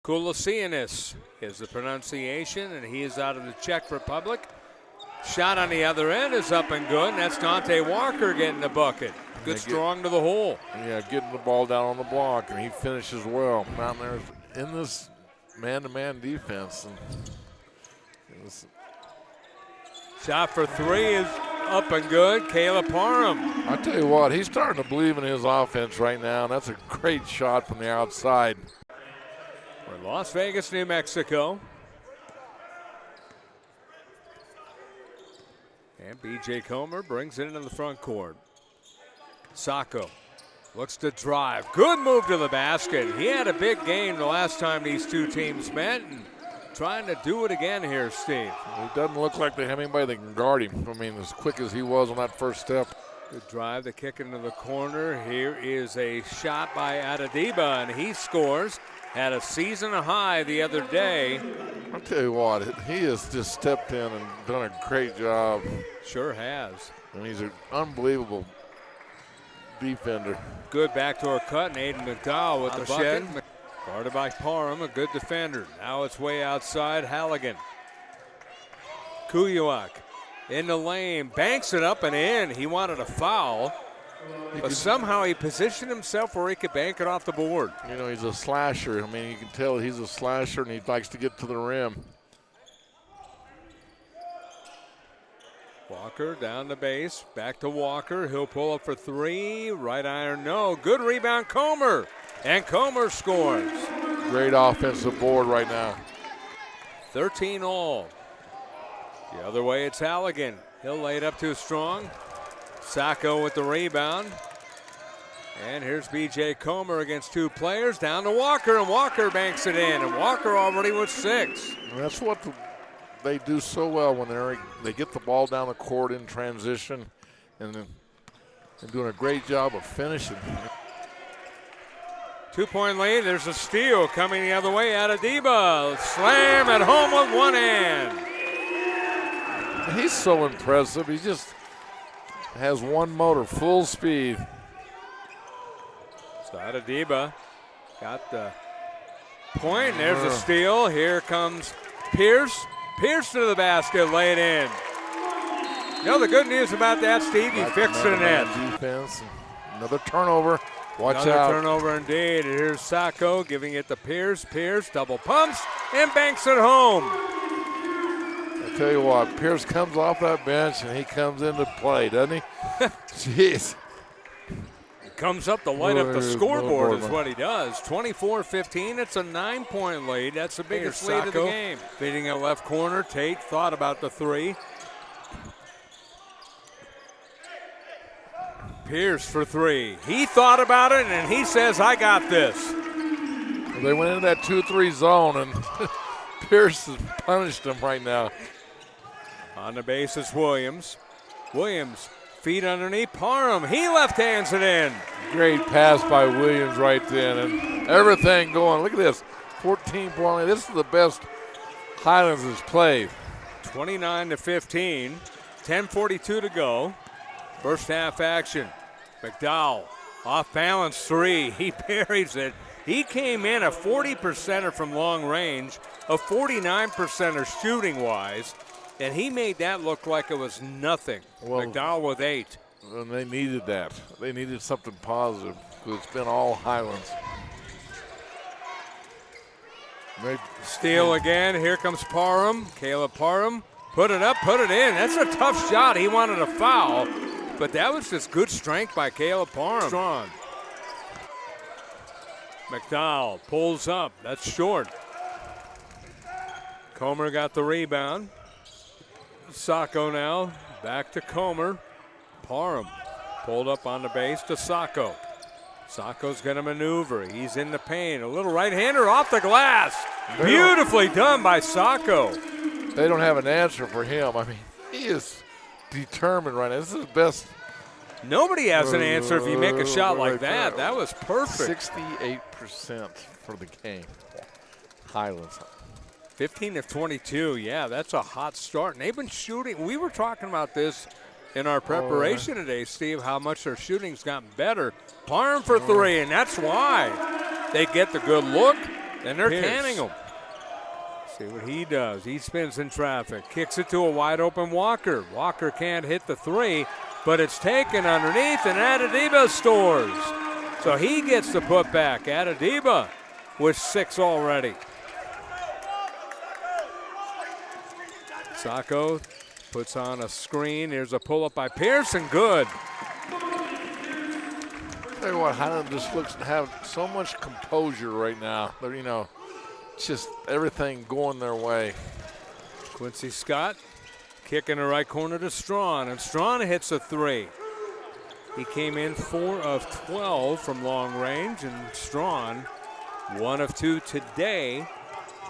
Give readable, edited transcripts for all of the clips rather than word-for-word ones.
Kulasianis is the pronunciation, and he is out of the Czech Republic. Shot on the other end is up and good, and that's Dante Walker getting the bucket. Good strong to the hole. Yeah, getting the ball down on the block, and he finishes well. Down there in this man-to-man defense. Shot for three is up and good. Caleb Parham. I tell you what, he's starting to believe in his offense right now, and that's a great shot from the outside. We're in Las Vegas, New Mexico. And B.J. Comer brings it into the front court. Sacco looks to drive. Good move to the basket. He had a big game the last time these two teams met, and trying to do it again here, Steve. It doesn't look like they have anybody that can guard him. I mean, as quick as he was on that first step. Good drive, the kick into the corner. Here is a shot by Adediba, and he scores. Had a season high the other day. I'll tell you what, he has just stepped in and done a great job. Sure has. And he's an unbelievable defender. Good backdoor cut, and Aiden McDowell with the bucket. Guarded by Parham, a good defender. Now it's way outside, Halligan. Kuyuak in the lane, banks it up and in. He wanted a foul, but somehow he positioned himself where he could bank it off the board. You know, he's a slasher. I mean, you can tell he's a slasher, and he likes to get to the rim. Walker down the base, back to Walker. He'll pull up for three. Right iron, no. Good rebound, Comer. And Comer scores. Great offensive board right now. 13 all. The other way, it's Halligan. He'll lay it up too strong. Sacco with the rebound. And here's B.J. Comer against two players. Down to Walker, and Walker banks it in. And Walker already with 6. And that's what they do so well when they get the ball down the court in transition, and they're doing a great job of finishing. 2-point lead. There's a steal coming the other way. Adediba slam at home with one hand. He's so impressive. He just has one motor, full speed. So Adediba got the point. There's a steal. Here comes Pierce. Pierce to the basket, lay it in. You know the good news about that, Steve, he fixed the net. Defense, another turnover. Watch out. Another turnover indeed. And here's Sacco giving it to Pierce. Pierce double pumps and banks it home. I tell you what, Pierce comes off that bench and he comes into play, doesn't he? Jeez. Comes up to light up the scoreboard is what he does. 24-15, it's a 9-point lead. That's the biggest lead of the game. Feeding a left corner, Tate thought about the three. Pierce for three. He thought about it, and he says, I got this. Well, they went into that 2-3 zone, and Pierce has punished them right now. On the base is Williams. Williams, feet underneath Parham. He left hands it in. Great pass by Williams right then, and everything going. Look at this, 14-point. This is the best Highlands has played. 29-15, 10:42 to go. First half action. McDowell, off balance three. He buries it. He came in a 40%er from long range, a 49%er shooting wise, and he made that look like it was nothing. Well, McDowell with 8. And they needed that. They needed something positive because it's been all Highlands. Steal again. Here comes Parham. Caleb Parham. Put it up, put it in. That's a tough shot. He wanted a foul, but that was just good strength by Caleb Parham. Strong. McDowell pulls up. That's short. Comer got the rebound. Sacco now. Back to Comer. Parham pulled up on the base to Sacco. Sacco's going to maneuver. He's in the paint. A little right-hander off the glass. Beautifully done by Sacco. They don't have an answer for him. I mean, he is determined right now. This is the best. Nobody has an answer if you make a shot like that. That was perfect. 68% for the game. Highlands. 15 of 22. Yeah, that's a hot start. And they've been shooting. We were talking about this in our preparation today, Steve, how much their shooting's gotten better. Parham for three, and that's why they get the good look. And they're Pierce. canning him. See what he does. He spins in traffic. Kicks it to a wide open Walker. Walker can't hit the three, but it's taken underneath, and Adediba scores. So he gets the putback. Adediba with 6 already. Sacco puts on a screen. Here's a pull-up by Pearson. Good. Tell you what, Highland just looks to have so much composure right now. They're, just everything going their way. Quincy Scott kick in the right corner to Strawn, and Strawn hits a 3. He came in 4 of 12 from long range, and Strawn 1 of 2 today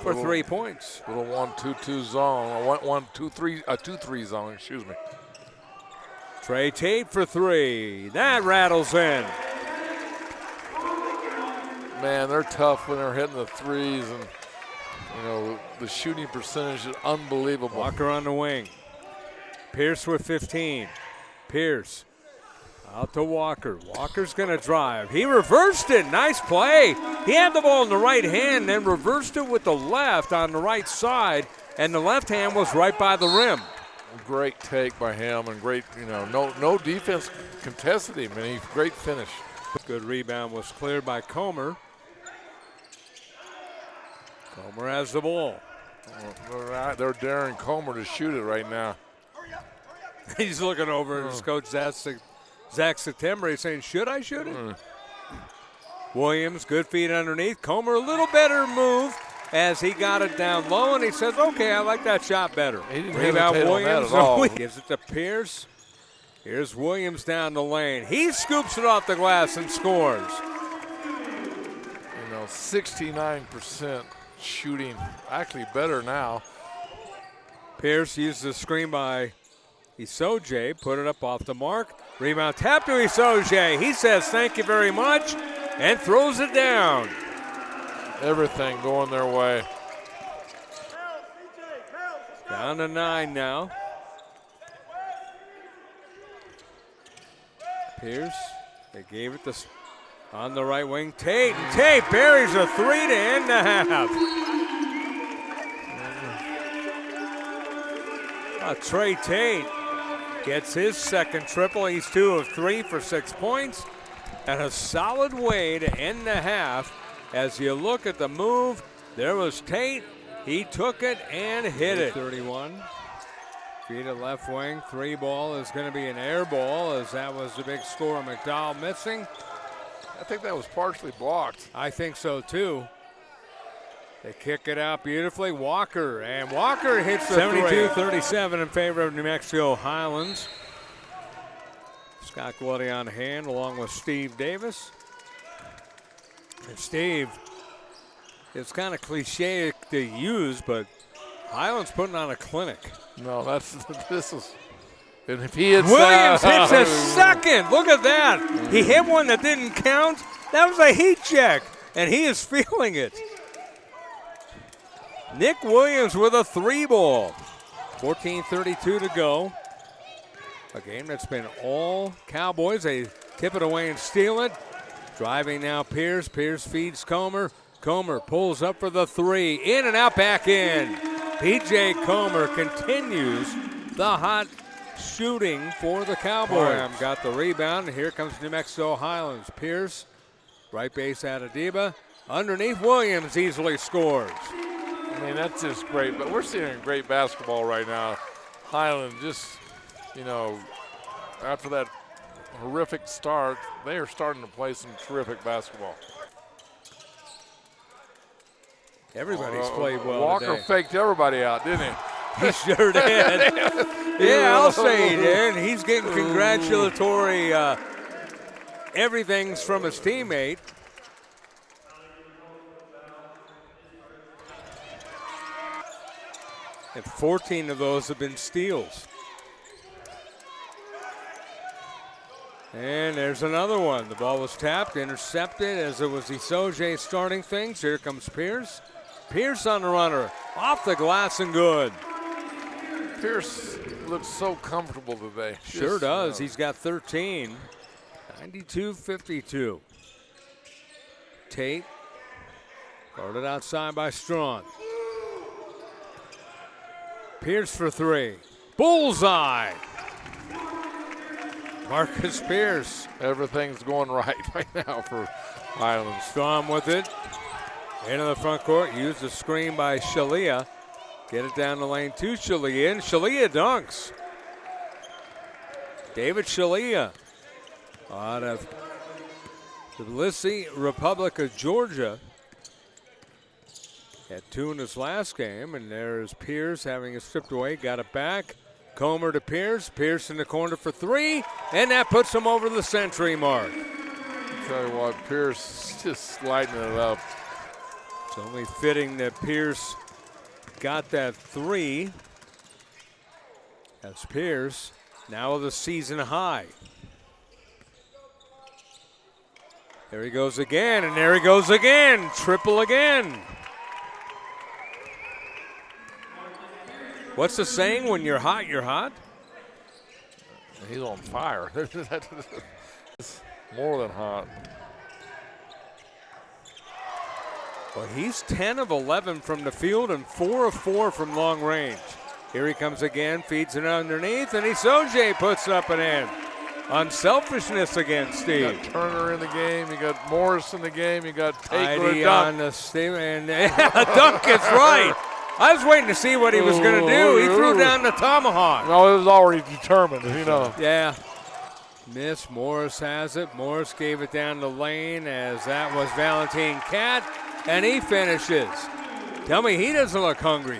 for 3 points. Little 1-2-2 zone, 1-2-3, a 2-3 zone, excuse me. Trey Tate for 3. That rattles in. Man, they're tough when they're hitting the threes, and the shooting percentage is unbelievable. Walker on the wing. Pierce with 15. Pierce out to Walker. Walker's going to drive. He reversed it. Nice play. He had the ball in the right hand, then reversed it with the left on the right side, and the left hand was right by the rim. Great take by him, and great, no defense contested him, and great finish. Good rebound was cleared by Comer. Comer has the ball. They're daring Comer to shoot it right now. He's looking over at his coach, Zach September. He's saying, should I shoot it? Williams, good feet underneath. Comer, a little better move as he got it down low, and he says, okay, I like that shot better. He didn't rebound hesitate on that at all. Gives it to Pierce. Here's Williams down the lane. He scoops it off the glass and scores. 69% shooting, actually better now. Pierce uses the screen by Isoje, put it up off the mark. Rebound tap to Isoje. He says thank you very much and throws it down. Everything going their way. Down to 9 now. Pierce, they gave it on the right wing. Tate, and Tate buries a 3 to end the half. Trey Tate gets his second triple. He's 2 of 3 for 6 points. And a solid way to end the half. As you look at the move, there was Tate. He took it and hit it. 31. Feed it left wing. 3 ball is going to be an air ball, as that was the big score. McDowell missing. I think that was partially blocked. I think so too. They kick it out beautifully. Walker hits the 72-37 in favor of New Mexico Highlands. Scott Glutty on hand along with Steve Davis. And Steve, it's kind of cliche to use, but Highlands putting on a clinic. No, this is. And if he hits Williams hits a second. Look at that. He hit one that didn't count. That was a heat check, and he is feeling it. Nick Williams with a 3 ball. 14:32 to go. A game that's been all Cowboys. They tip it away and steal it. Driving now Pierce. Pierce feeds Comer. Comer pulls up for the 3. In and out, back in. P.J. Comer continues the hot shooting for the Cowboys. Got the rebound, and here comes New Mexico Highlands. Pierce, right base Adediba. Underneath, Williams easily scores. I mean, that's just great, but we're seeing great basketball right now. Highland just, after that horrific start, they are starting to play some terrific basketball. Everybody's played well Walker today. faked everybody out, didn't he? He sure did. Yeah, I'll say he did. He's getting congratulatory everything's from his teammate. And 14 of those have been steals. And there's another one. The ball was tapped, intercepted as it was Isoje starting things. Here comes Pierce. Pierce on the runner. Off the glass and good. Pierce looks so comfortable today. Sure does. He's got 13. 92-52. Tate Started outside by Strawn. Pierce for three. Bullseye. Marcus Pierce. Everything's going right now for Highlands. Strawn with it. Into the front court. Used the screen by Shalia. Get it down the lane to Shalia, and Shalia dunks. David Shalia out of Tbilisi, Republic of Georgia. Had 2 in his last game, and there's Pierce having it stripped away. Got it back. Comer to Pierce. Pierce in the corner for 3, and that puts him over the century mark. Tell you what, Pierce just sliding it up. It's only fitting that Pierce got that 3. That's Pierce now with a season high. There he goes again, and there he goes again. Triple again. What's the saying? When you're hot, you're hot? He's on fire. More than hot. Well, he's 10 of 11 from the field and 4 of 4 from long range. Here he comes again, feeds it underneath, and Isoje puts up and in. Unselfishness again, Steve. You got Turner in the game. You got Morris in the game. You got Taylor ID on the Steve, and dunk is right. I was waiting to see what he was going to do. He threw down the tomahawk. No, it was already determined, you know. Yeah. Miss. Morris has it. Morris gave it down the lane as that was Valentine Cat, and he finishes. Tell me he doesn't look hungry.